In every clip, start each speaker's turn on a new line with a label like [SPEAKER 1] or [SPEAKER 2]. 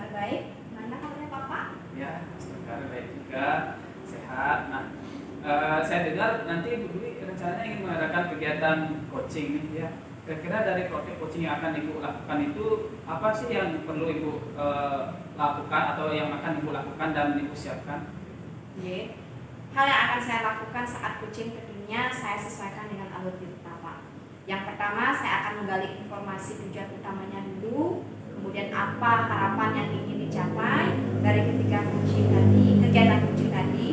[SPEAKER 1] kabar baik. Mana kabarnya Bapak?
[SPEAKER 2] Ya, kabar baik juga, sehat. Nah, saya dengar nanti Ibu Dwi rencananya ingin mengadakan kegiatan coaching nih ya. Kira-kira dari coaching yang akan Ibu lakukan itu apa sih yang perlu Ibu lakukan atau yang akan Ibu lakukan dan Ibu siapkan?
[SPEAKER 1] Ye. Hal yang akan saya lakukan saat coaching tentunya saya sesuaikan dengan alur cerita Pak. Yang pertama saya akan menggali informasi tujuan utamanya dulu, kemudian apa harapan yang ingin dicapai dari kegiatan coaching tadi.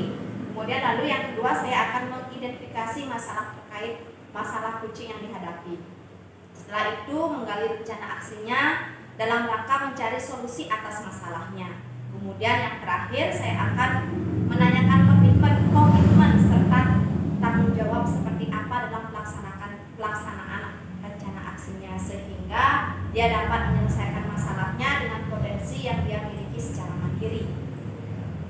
[SPEAKER 1] Kemudian lalu yang kedua saya akan mengidentifikasi masalah terkait masalah coaching yang dihadapi. Setelah itu menggali rencana aksinya dalam rangka mencari solusi atas masalahnya. Kemudian yang terakhir saya akan menanyakan komitmen serta tanggung jawab seperti apa dalam pelaksanaan rencana aksinya sehingga dia dapat menyelesaikan masalahnya dengan potensi yang dia miliki secara mandiri.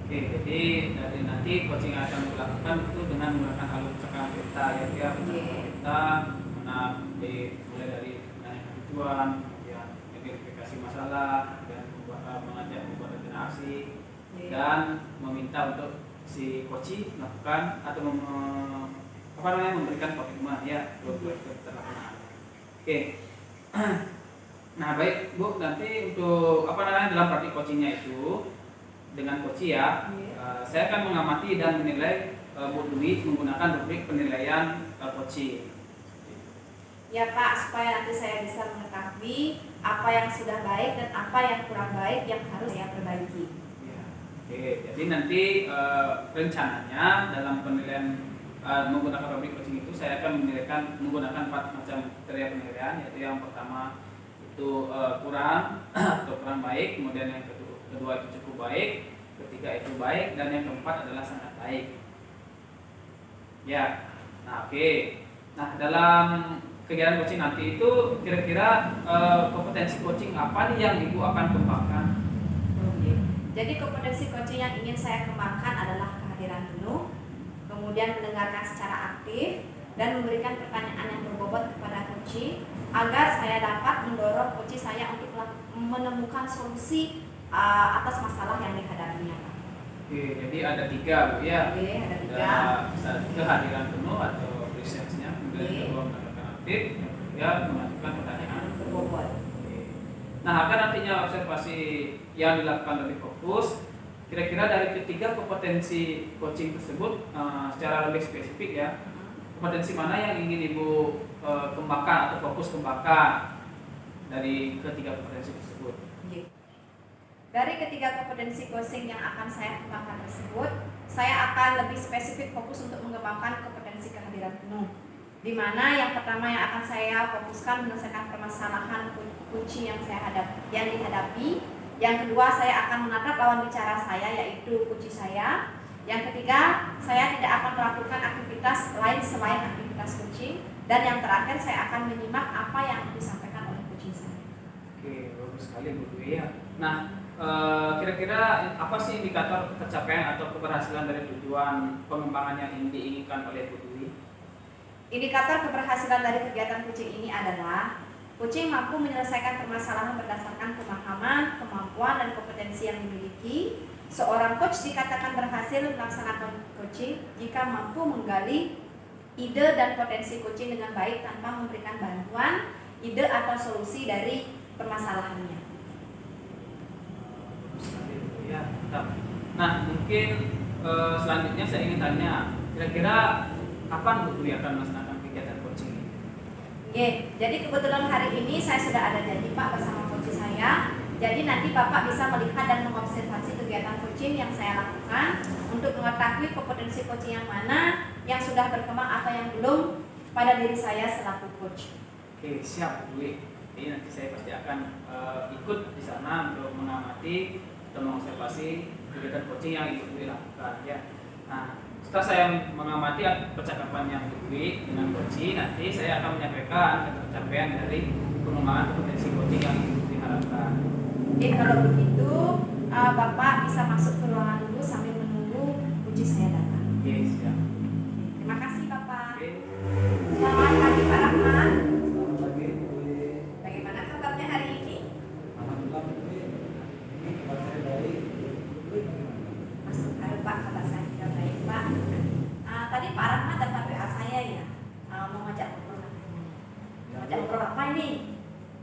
[SPEAKER 2] Oke, jadi dari nanti coaching yang akan dilakukan itu dengan menggunakan alur cakap kita ya, kita mulai dari menanyakan tujuan, kemudian identifikasi masalah, dan mengajak membuat rencana aksi, dan meminta untuk si coach melakukan atau memberikan komitmen ya untuk terlaksana. Oke. Nah baik Bu, nanti untuk dalam praktik coachingnya itu dengan coach ya, saya akan mengamati dan menilai Bu Dwi menggunakan rubrik penilaian coaching.
[SPEAKER 1] Ya Pak, supaya nanti saya bisa mengetahui apa yang sudah baik dan apa yang kurang baik yang harus saya perbaiki.
[SPEAKER 2] Oke, jadi nanti rencananya dalam penilaian menggunakan rubrik coaching itu saya akan menggunakan 4 macam kriteria penilaian, yaitu yang pertama itu kurang atau kurang baik, kemudian yang kedua itu cukup baik, ketiga itu baik, dan yang keempat adalah sangat baik. Ya, nah oke. Nah dalam kegiatan coaching nanti itu kira-kira kompetensi coaching apa nih yang Ibu akan kembangkan?
[SPEAKER 1] Jadi kompetensi coaching yang ingin saya kembangkan adalah kehadiran penuh, kemudian mendengarkan secara aktif, dan memberikan pertanyaan yang berbobot kepada coach agar saya dapat mendorong coach saya untuk menemukan solusi atas masalah yang dihadapinya.
[SPEAKER 2] Oke, jadi ada 3 Bu ya.
[SPEAKER 1] Oke, ada 3.
[SPEAKER 2] Kehadiran penuh atau presence-nya, kemudian kedua mendengarkan aktif, yang ketiga mengajukan pertanyaan
[SPEAKER 1] berbobot.
[SPEAKER 2] Nah, akan nantinya observasi yang dilakukan lebih fokus. Kira-kira dari ketiga kompetensi coaching tersebut secara lebih spesifik ya, kompetensi mana yang ingin Ibu kembangkan atau fokus kembangkan dari ketiga kompetensi tersebut?
[SPEAKER 1] Dari ketiga kompetensi coaching yang akan saya kembangkan tersebut, saya akan lebih spesifik fokus untuk mengembangkan kompetensi kehadiran penuh. Di mana yang pertama yang akan saya fokuskan menyelesaikan permasalahan kunci yang dihadapi. Yang kedua saya akan menatap lawan bicara saya yaitu kunci saya. Yang ketiga saya tidak akan melakukan aktivitas lain selain aktivitas coaching. Dan yang terakhir saya akan menyimak apa yang disampaikan oleh coaching saya.
[SPEAKER 2] Oke, bagus sekali Bu Dwi ya. Nah kira-kira apa sih indikator pencapaian atau keberhasilan dari tujuan pengembangan yang diinginkan oleh Bu Dwi?
[SPEAKER 1] Indikator keberhasilan dari kegiatan coaching ini adalah coaching mampu menyelesaikan permasalahan berdasarkan pemahaman, kemampuan, dan kompetensi yang dimiliki. Seorang coach dikatakan berhasil melaksanakan coaching jika mampu menggali ide dan potensi coaching dengan baik tanpa memberikan bantuan, ide atau solusi dari permasalahannya.
[SPEAKER 2] Nah, mungkin selanjutnya saya ingin tanya, kira-kira kapan Bu Dwi akan melaksanakan kegiatan coaching ini?
[SPEAKER 1] Jadi kebetulan hari ini saya sudah ada janji Pak bersama coach saya. Jadi nanti Bapak bisa melihat dan mengobservasi kegiatan coaching yang saya lakukan untuk mengetahui kompetensi coaching yang mana yang sudah berkembang atau yang belum pada diri saya selaku coach.
[SPEAKER 2] Oke, siap Bu Dwi. Jadi nanti saya pasti akan ikut di sana untuk mengamati dan mengobservasi kegiatan coaching yang Ibu Dwi lakukan ya. Nah, setelah saya mengamati percakapan yang Bu Dwi dengan coach, nanti saya akan menyampaikan pencapaian dari pengembangan kompetensi coaching yang Ibu Dwi harapkan.
[SPEAKER 1] Oke, kalau begitu Bapak bisa masuk ke ruangan dulu sambil menunggu coach saya datang.
[SPEAKER 2] Oke, siap.
[SPEAKER 1] Terima kasih Bapak.
[SPEAKER 2] Oke.
[SPEAKER 1] Selamat pagi Pak Rahman.
[SPEAKER 3] Selamat pagi Bu Dwi.
[SPEAKER 1] Bagaimana kabarnya hari ini?
[SPEAKER 3] Alhamdulillah Bu Dwi. Ini
[SPEAKER 1] yang berapa ini?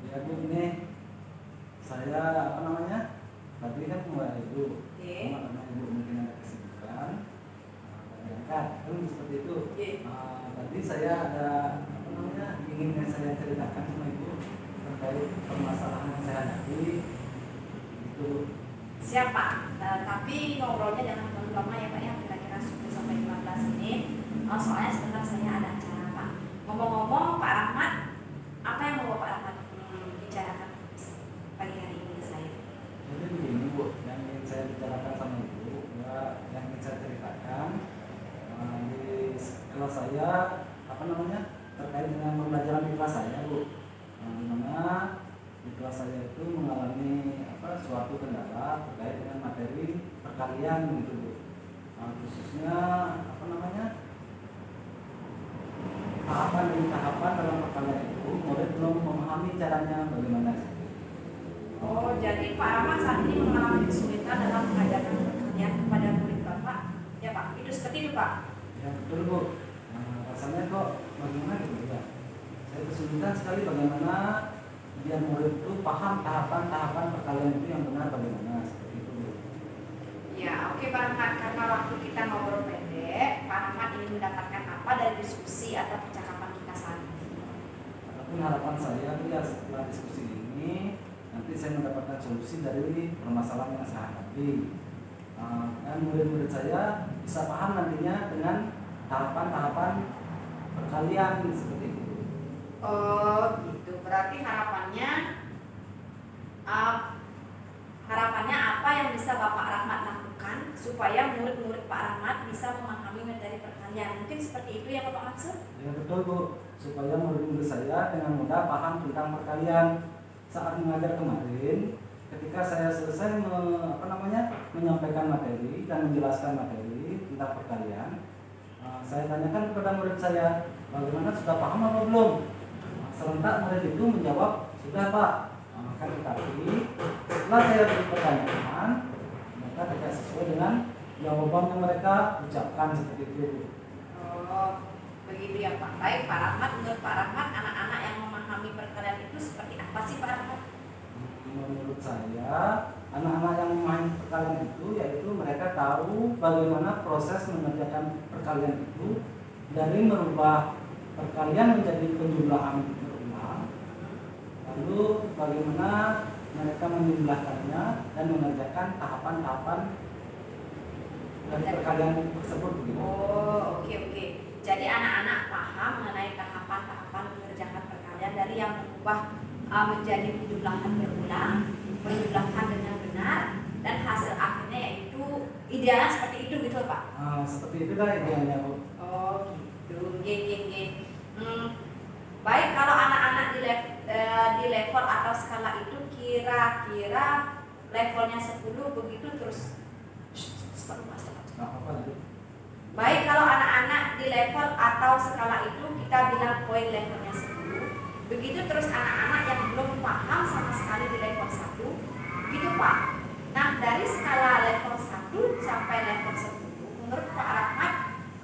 [SPEAKER 3] Ya Bu, ini saya apa namanya? Tadi kan mulai itu,
[SPEAKER 1] Oke.
[SPEAKER 3] karena Ibu mungkin ada kesibukan, diangkat, kan seperti itu.
[SPEAKER 1] Oke.
[SPEAKER 3] Tadi saya ada apa namanya ingin saya ceritakan sama Ibu terkait permasalahan yang saya hadapi. Itu
[SPEAKER 1] Siapa? Tapi ngobrolnya jangan terlalu lama ya Pak ya, kira-kira 10 sampai 15 menit. Soalnya sebentar saya ada acara Pak. Ngomong-ngomong Pak Rahmat, apa yang mau Pak Rahmat bicarakan pagi hari ini ke saya?
[SPEAKER 3] jadi begini Bu, yang ingin saya bicarakan sama Ibu, ya, yang ingin saya ceritakan di kelas saya apa namanya terkait dengan pembelajaran di kelas saya Bu, di mana di kelas saya itu mengalami suatu kendala terkait dengan materi perkalian gitu Bu. Khususnya apa namanya tahapan demi tahapan dalam perkalian itu murid belum memahami caranya bagaimana.
[SPEAKER 1] Oh, jadi Pak Rahmat saat ini mengalami kesulitan dalam mengajarkan perkalian kepada murid Bapak. Ya Pak, itu seperti itu Pak.
[SPEAKER 3] Ya betul Bu. Rasanya kok bagaimana gitu ya. Saya kesulitan sekali bagaimana biar murid itu paham tahapan-tahapan perkalian itu yang benar bagaimana seperti itu Bu.
[SPEAKER 1] Ya, oke Pak Rahmat, karena waktu kita ngobrol pendek, Pak Rahmat ingin mendapatkan apa dari diskusi atau percakapan kita saat ini?
[SPEAKER 3] Adapun harapan saya ya setelah diskusi ini nanti saya mendapatkan solusi dari permasalahan yang saya hadapi. Dan murid-murid saya bisa paham nantinya dengan tahapan-tahapan perkalian seperti itu.
[SPEAKER 1] Oh gitu, berarti harapannya apa yang bisa Bapak Rahmat lakukan supaya murid-murid Pak Rahmat bisa memahami materi perkalian? Mungkin seperti itu yang Bapak maksud?
[SPEAKER 3] Ya betul Bu, supaya murid-murid saya dengan mudah paham tentang perkalian. Saat mengajar kemarin, ketika saya selesai menyampaikan materi dan menjelaskan materi tentang perkalian, saya tanyakan kepada murid saya, bagaimana sudah paham atau belum? Serentak murid itu menjawab, sudah Pak. Kan tetapi setelah saya beri pertanyaan, mereka tidak sesuai dengan jawaban yang mereka ucapkan seperti itu.
[SPEAKER 1] Oh, begitu ya Pak. Baik Pak Rahmat, menurut Pak Rahmat anak-anak yang memahami perkalian itu seperti apa sih Pak Rahmat?
[SPEAKER 3] Menurut saya, anak-anak yang memahami perkalian itu yaitu mereka tahu bagaimana proses mengerjakan perkalian itu dari merubah perkalian menjadi penjumlahan berulang, lalu bagaimana mereka menjumlahkannya dan mengerjakan tahapan-tahapan dari perkalian tersebut.
[SPEAKER 1] Oh, oke. Jadi anak-anak paham mengenai tahapan-tahapan mengerjakan perkalian dari yang berubah menjadi penjumlahan berulang, menjumlahkan dengan benar, dan hasil akhirnya yaitu idealnya seperti itu gitu Pak?
[SPEAKER 3] Seperti itulah idealnya Bu.
[SPEAKER 1] Oh gitu, baik, kalau anak-anak di level atau skala itu kira-kira levelnya 10 begitu terus. Baik, kalau anak-anak di level atau skala itu kita bilang poin levelnya 10. Begitu terus anak-anak yang belum paham sama sekali di level 1, gitu Pak. Nah, dari skala level 1 sampai level 10, menurut Pak Rahmat,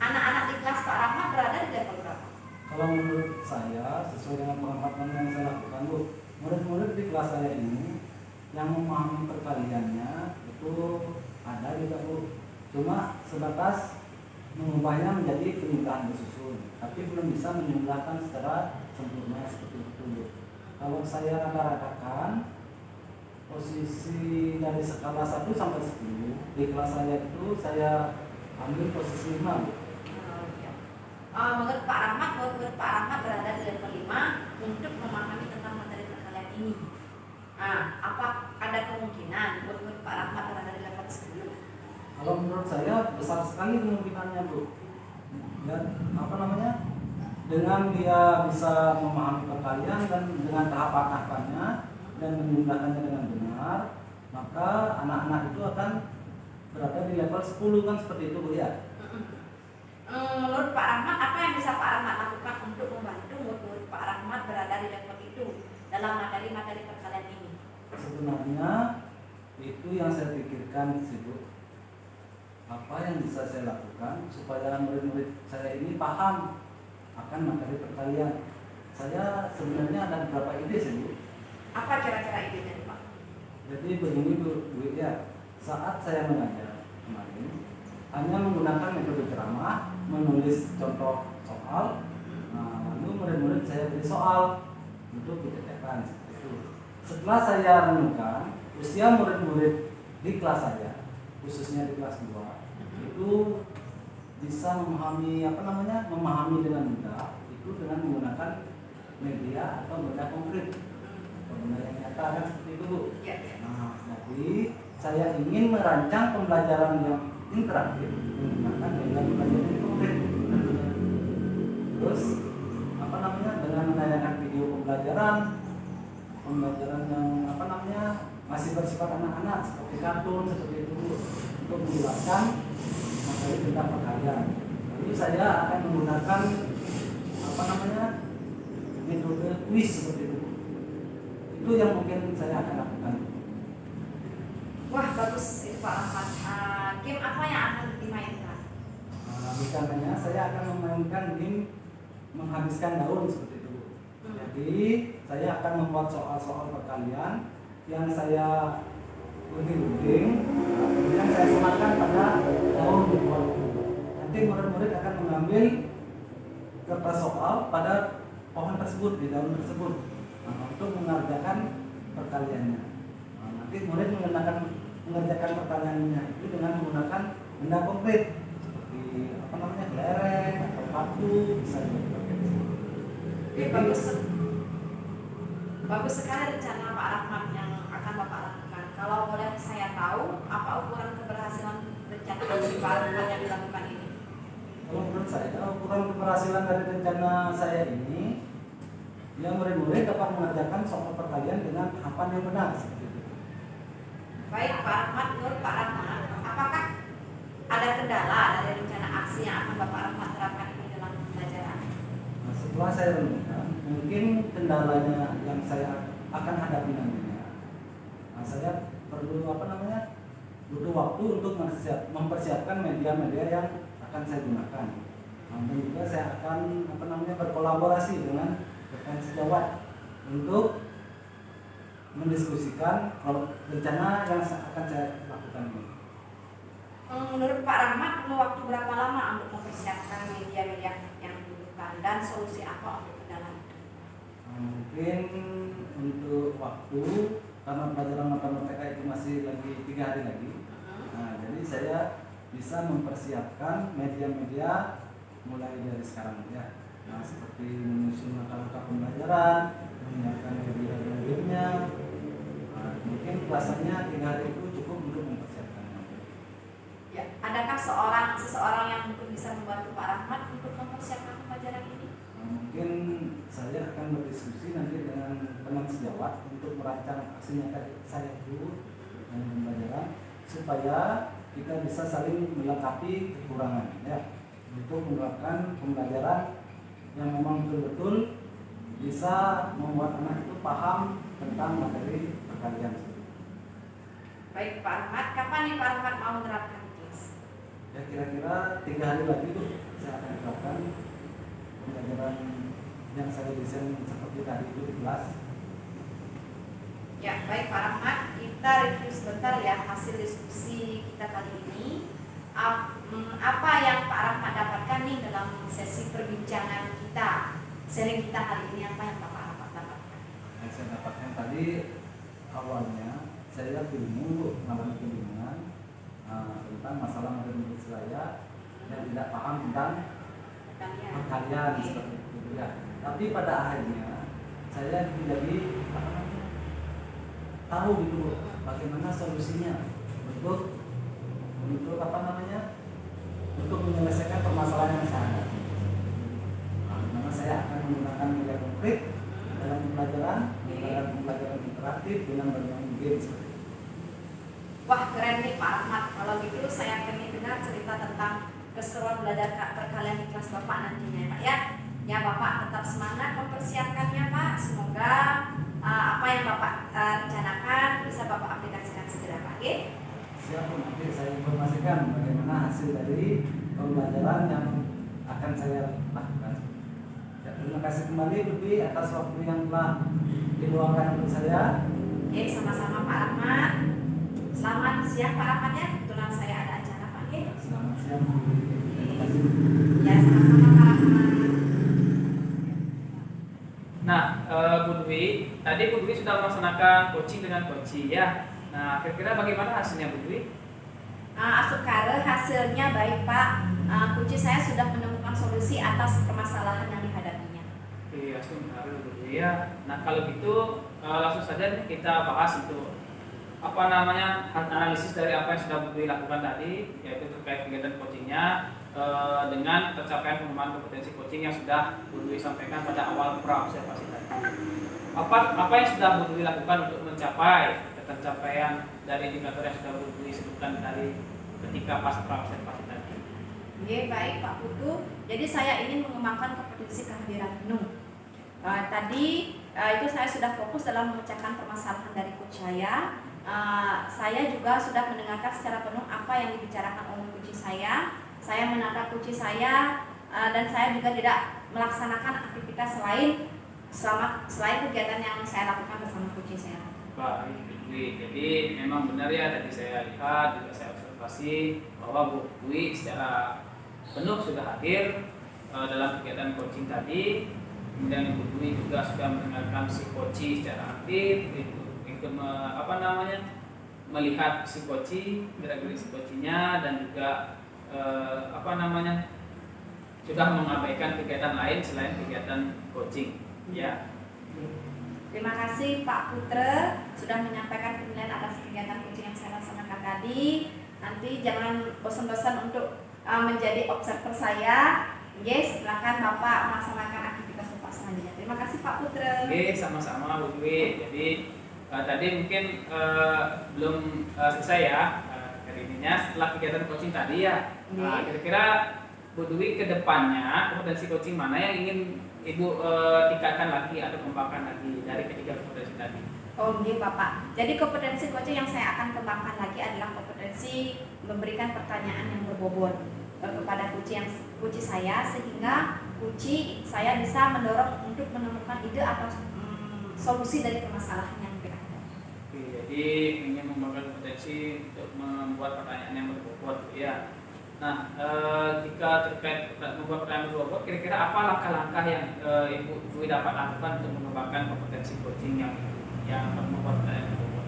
[SPEAKER 1] anak-anak di kelas Pak Rahmat berada di level berapa?
[SPEAKER 3] Kalau menurut saya, sesuai dengan pengamatan yang saya lakukan Bu, murid-murid di kelas saya ini yang memahami perkaliannya itu ada juga Bu. Cuma sebatas mengubahnya menjadi penjumlahan bersusun, tapi belum bisa menjumlahkan secara sempurna seperti itu Bu. Kalau saya rata-ratakan posisi dari skala 1 sampai 10 di kelas saya itu saya ambil posisi 5 Bu.
[SPEAKER 1] Menurut Pak Rahmat berada di level 5 untuk memahami tentang materi perkalian ini. Apa ada kemungkinan menurut Pak Rahmat berada di level 10?
[SPEAKER 3] Kalau menurut saya besar sekali kemungkinannya Bu. Dan dengan dia bisa memahami perkalian dan dengan tahapan-tahapannya dan menjumlahkannya dengan benar, maka anak-anak itu akan berada di level 10 kan seperti itu Bu ya.
[SPEAKER 1] Menurut Pak Rahmat, apa yang bisa Pak Rahmat lakukan untuk membantu murid Pak Rahmat berada di level itu dalam materi-materi perkalian ini?
[SPEAKER 3] Sebenarnya itu yang saya pikirkan sih Bu. Apa yang bisa saya lakukan supaya murid-murid saya ini paham akan materi perkalian. saya sebenarnya ada beberapa ide sih Bu.
[SPEAKER 1] Apa kira-kira idenya nih, Pak?
[SPEAKER 3] Jadi begini Bu ya, saat saya mengajar kemarin hanya menggunakan metode ceramah, menulis contoh soal, lalu murid-murid saya beri soal untuk dikerjakan seperti itu. Setelah saya renungkan, usia murid-murid di kelas saya, khususnya di kelas 2, itu bisa memahami memahami dengan mudah itu dengan menggunakan media atau benda konkret, atau benda yang nyata kan seperti itu Bu.
[SPEAKER 1] Ya.
[SPEAKER 3] Nah, jadi saya ingin merancang pembelajaran yang interaktif menggunakan media pembelajaran yang konkret. Terus dengan menayangkan video pembelajaran yang masih bersifat anak-anak seperti kartun seperti itu untuk menjelaskan materi tentang perkalian. Lalu saya akan menggunakan metode kuis seperti itu. Itu yang mungkin saya akan lakukan.
[SPEAKER 1] Wah, bagus itu Pak Ahmad. Game apa yang akan dimainkan?
[SPEAKER 3] Rencananya saya akan memainkan game menghabiskan daun seperti itu. Jadi saya akan membuat soal-soal perkalian yang saya gunting-gunting, kemudian saya sematkan pada daun di bawah. Nanti murid-murid akan mengambil kertas soal pada pohon tersebut, di daun tersebut, untuk mengerjakan perkaliannya. Nanti murid mengerjakan perkaliannya itu dengan menggunakan benda konkret seperti kelereng atau batu, bisa dipakai.
[SPEAKER 1] Bagus sekali rencana Pak Rahmat yang akan Bapak lakukan. Kalau boleh saya tahu, apa ukuran keberhasilan rencana dari Pak Rahmat yang dilakukan ini?
[SPEAKER 3] Kalau menurut saya, ukuran keberhasilan dari rencana saya ini, ya murid-murid dapat mengerjakan soal perkalian dengan tahapan yang benar seperti itu.
[SPEAKER 1] Baik Pak Rahmat, menurut Pak Rahmat, apakah ada kendala dari rencana aksi yang akan Bapak Rahmat terapkan ini dalam pembelajaran?
[SPEAKER 3] Nah, setelah saya renungkan, mungkin kendalanya yang saya akan hadapi nantinya, saya perlu butuh waktu untuk mempersiapkan media-media yang akan saya gunakan. Dan juga saya akan berkolaborasi dengan rekan sejawat untuk mendiskusikan rencana yang akan saya lakukan ini.
[SPEAKER 1] Menurut Pak Rahmat, perlu waktu berapa lama untuk mempersiapkan media-media yang dibutuhkan dan solusi apa untuk kendala?
[SPEAKER 3] Mungkin untuk waktu, karena pelajaran matematika itu masih lagi 3 hari lagi. Nah, jadi saya bisa mempersiapkan media-media mulai dari sekarang ya. Nah, seperti menyusun langkah-langkah pembelajaran, menyiapkan media-medianya. Nah, mungkin rasanya 3 hari itu cukup untuk mempersiapkannya.
[SPEAKER 1] Ya, adakah seseorang yang mungkin bisa membantu Pak Rahmat untuk mempersiapkan pembelajaran ini?
[SPEAKER 3] Nah, mungkin saya akan berdiskusi nanti dengan teman sejawat untuk merancang aksi nyata saya dulu dengan pembelajaran supaya kita bisa saling melengkapi kekurangan ya, untuk menerapkan pembelajaran yang memang betul-betul bisa membuat anak itu paham tentang materi perkalian.
[SPEAKER 1] Baik Pak Rahmat, kapan nih Pak Rahmat mau menerapkan KIS?
[SPEAKER 3] Ya kira-kira 3 hari lagi tuh saya akan terapkan pembelajaran yang saya desain seperti tadi itu di kelas.
[SPEAKER 1] Ya, baik Pak Rahmat, kita review sebentar ya hasil diskusi kita kali ini. Apa yang Pak Rahmat dapatkan nih dalam sesi perbincangan kita, sharing kita kali ini, apa yang Pak Rahmat dapatkan?
[SPEAKER 3] Yang saya dapatkan tadi awalnya saya bingung, mengalami kebingungan tentang masalah materi saya yang tidak paham tentang perkalian seperti itu ya. Tapi pada akhirnya saya jadi tahu gitu bagaimana solusinya untuk menyelesaikan permasalahan yang saya hadapi. Karena saya akan menggunakan media konkret dalam pembelajaran interaktif dengan bermain game seperti itu.
[SPEAKER 1] Wah, keren nih Pak Rahmat. Kalau gitu saya pengen dengar cerita tentang keseruan belajar perkalian di kelas Bapak nantinya ya Pak ya. Ya Bapak tetap semangat mempersiapkannya Pak. Semoga apa yang Bapak rencanakan bisa Bapak aplikasikan segera Pak.
[SPEAKER 3] Siap, nanti saya informasikan bagaimana hasil dari pembelajaran yang akan saya lakukan. Ya, terima kasih kembali Bu Dwi atas waktu yang telah diluangkan untuk saya.
[SPEAKER 1] Oke, sama-sama Pak Rahmat. Selamat siang Pak Rahmat ya. Kebetulan saya ada acara Pak. Oke.
[SPEAKER 3] Selamat siang Bu Dwi. Terima kasih.
[SPEAKER 1] Ya, sama-sama Pak Rahmat.
[SPEAKER 2] Nah, Bu Dwi, tadi Bu Dwi sudah melaksanakan coaching dengan coach ya. Nah, kira-kira bagaimana hasilnya Bu Dwi?
[SPEAKER 1] Asukara hasilnya baik Pak. Kunci saya sudah menemukan solusi atas permasalahan yang dihadapinya.
[SPEAKER 2] Oke, asukara Bu Dwi ya. Nah, kalau gitu langsung saja nih kita bahas itu apa namanya analisis dari apa yang sudah Bu Dwi lakukan tadi, yaitu terkait kegiatan coachingnya dengan tercapaian pengembangan kompetensi coaching yang sudah Bu Dwi sampaikan pada awal pra-observasi tadi. Apa yang sudah Bu Dwi lakukan untuk mencapai pencapaian dari indikator yang sudah Bu Dwi sebutkan tadi ketika pas pra-observasi tadi?
[SPEAKER 1] Oke, baik Pak Putu. Jadi saya ingin mengembangkan kompetensi kehadiran penuh. Tadi itu saya sudah fokus dalam memecahkan permasalahan dari coach saya. Saya juga sudah mendengarkan secara penuh apa yang dibicarakan oleh coach saya. Saya menata coach saya dan saya juga tidak melaksanakan aktivitas selain kegiatan yang saya lakukan bersama coach saya.
[SPEAKER 2] Baik, jadi memang benar ya tadi saya lihat juga saya observasi bahwa Bu Dwi secara penuh sudah hadir dalam kegiatan coaching tadi. Kemudian Bu Dwi juga sudah mendengarkan si coach secara aktif, ikut melihat si coach, gerak-gerik si coachnya, dan juga sudah mengabaikan kegiatan lain selain kegiatan coaching. Ya.
[SPEAKER 1] Terima kasih Pak Putra sudah menyampaikan penilaian atas kegiatan coaching yang saya laksanakan tadi. Nanti jangan bosan-bosan untuk menjadi observer saya. Yes, silakan Bapak melaksanakan aktivitas Bapak selanjutnya. Terima kasih Pak Putra.
[SPEAKER 2] Oke, sama-sama Bu Dwi. Jadi tadi mungkin belum selesai ya hari ininya setelah kegiatan coaching tadi ya. Kira-kira Bu Dwi ke depannya kompetensi coaching mana yang ingin Ibu tingkatkan lagi atau kembangkan lagi dari ketiga kompetensi tadi?
[SPEAKER 1] Oh iya Bapak. Jadi kompetensi coaching yang saya akan kembangkan lagi adalah kompetensi memberikan pertanyaan yang berbobot kepada coach saya, sehingga coach saya bisa mendorong untuk menemukan ide atau solusi dari permasalahan yang berada.
[SPEAKER 2] Oke, jadi ingin mengembangkan kompetensi untuk membuat pertanyaan yang berbobot ya. Nah, jika terkait membuat pertanyaan berbobot, kira-kira apa langkah-langkah yang Ibu Dwi dapat lakukan untuk mengembangkan kompetensi coaching yang membuat pertanyaan berbobot?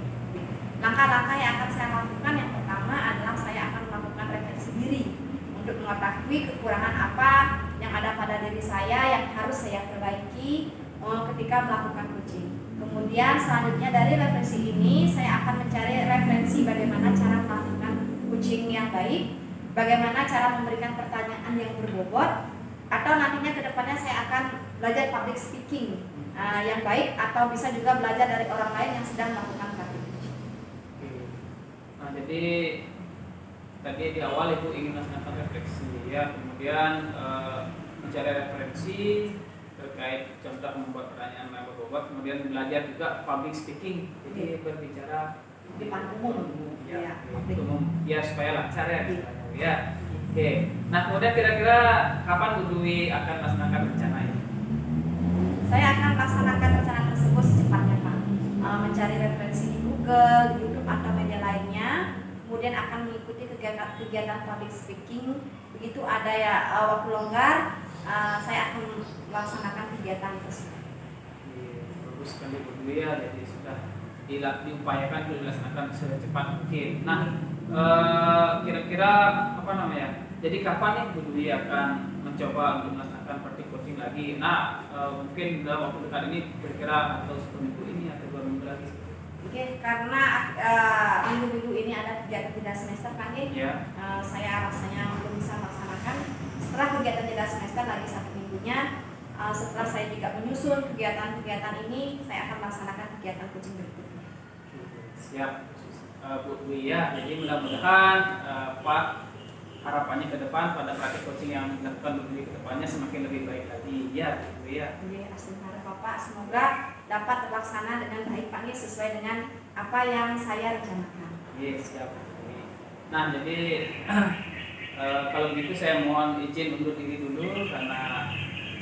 [SPEAKER 1] Langkah-langkah yang akan saya lakukan yang pertama adalah saya akan melakukan refleksi diri untuk mengetahui kekurangan apa yang ada pada diri saya yang harus saya perbaiki ketika melakukan coaching. Kemudian selanjutnya dari refleksi ini saya akan mencari referensi bagaimana cara melakukan coaching yang baik, bagaimana cara memberikan pertanyaan yang berbobot, atau nantinya ke depannya saya akan belajar public speaking yang baik, atau bisa juga belajar dari orang lain yang sedang melakukan public speaking.
[SPEAKER 2] Nah, jadi tadi di awal Ibu ingin melakukan refleksi ya, kemudian mencari referensi terkait contoh membuat pertanyaan yang berbobot, kemudian belajar juga public speaking, jadi berbicara
[SPEAKER 1] Di depan umum.
[SPEAKER 2] ya,
[SPEAKER 1] public.
[SPEAKER 2] umum ya supaya lancar ya. Ya, oke. Nah, kemudian kira-kira kapan Bu Dwi akan melaksanakan rencana ini?
[SPEAKER 1] Saya akan melaksanakan rencana tersebut secepatnya Pak. Mencari referensi di Google, YouTube atau media lainnya, kemudian akan mengikuti kegiatan public speaking. Begitu ada ya waktu longgar, saya akan melaksanakan kegiatan tersebut.
[SPEAKER 2] Bagus sekali Bu Dwi ya, jadi sudah diupayakan untuk dilaksanakan secepat mungkin. Nah, kira-kira jadi kapan nih Bu Dwi akan mencoba untuk melaksanakan praktik coaching lagi? Nah, mungkin dalam waktu dekat ini kira-kira atau 1 minggu ini atau 2 minggu lagi?
[SPEAKER 1] Oke, karena minggu-minggu ini ada kegiatan jeda semester Pak
[SPEAKER 2] Ya.
[SPEAKER 1] saya rasanya belum bisa melaksanakan. Setelah kegiatan jeda semester lagi 1 minggunya, setelah saya juga menyusun kegiatan-kegiatan ini, saya akan melaksanakan kegiatan coaching berikutnya.
[SPEAKER 2] Siap, Bu Dwi ya. Jadi mudah-mudahan Pak harapannya ke depan pada praktik coaching yang dilakukan Bu Dwi ke depannya semakin lebih baik lagi ya, Bu Dwi ya.
[SPEAKER 1] Jadi asal Bapak semoga dapat terlaksana dengan baik Pak sesuai dengan apa yang saya rencanakan.
[SPEAKER 2] Iya, siap. Nah, jadi kalau begitu saya mohon izin undur diri dulu karena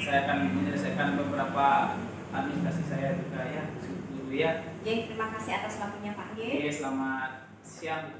[SPEAKER 2] saya akan menyelesaikan beberapa administrasi saya juga ya, guru ya.
[SPEAKER 1] Terima kasih atas waktunya Pak.
[SPEAKER 2] Oke, selamat siang.